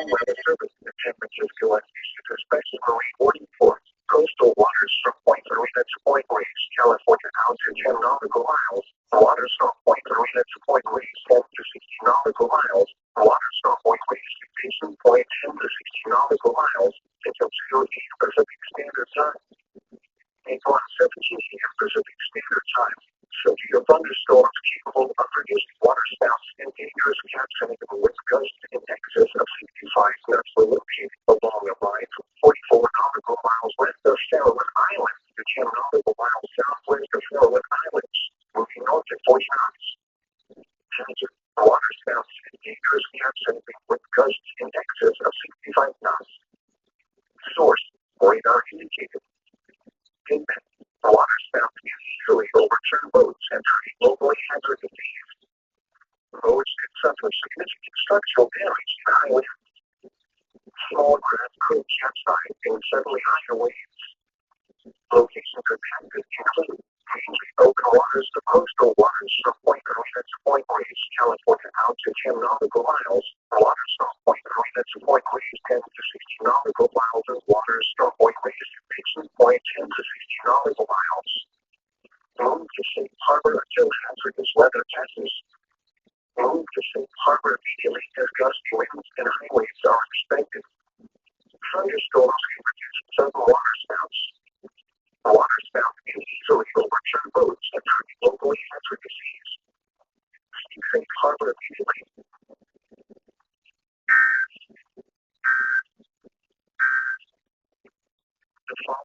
Weather Service in San Francisco and especially marine warning for coastal waters from Point Lorena to Point Reyes, California, out to 10 nautical miles. Waters from Point Lorena to Point Reyes, 10 to 16 nautical miles. Waters from Point Reyes to Basin Point, 10 to 16 nautical miles until 2 a.m. Pacific Standard Time. April 17 a.m. Pacific Standard Time. Severe thunderstorms capable of producing waterspouts and dangerous capturing with gusts in excess of 65 knots were located along a line from 44 nautical miles west of Farallon Island to 10 nautical miles southwest of Farallon Islands, moving north at 40 knots. Hazard waterspouts and dangerous capturing with gusts in excess of 65 knots. Source: radar indicated. Impact: waterspouts can easily overturn boats and create locally hazardous seas. Boats that suffer significant structural damage in high winds. Small craft could capsize in suddenly higher waves. Locations impacted include mainly open waters to coastal waters from Point Lorena to Point Reyes, California, out to 10 nautical miles. Waters from Point Lorena to Point Reyes, 10 to 16 nautical miles, and waters from Point Reyes to Basin Point, 10 to 16 nautical miles. Move to Safe Harbor until hazardous weather passes. Move to Safe Harbor immediately as gusty winds and high waves are expected. Thunderstorms can produce sudden waterspouts. Waterspouts can easily overturn boats and create locally hazardous seas. Seek Safe Harbor immediately.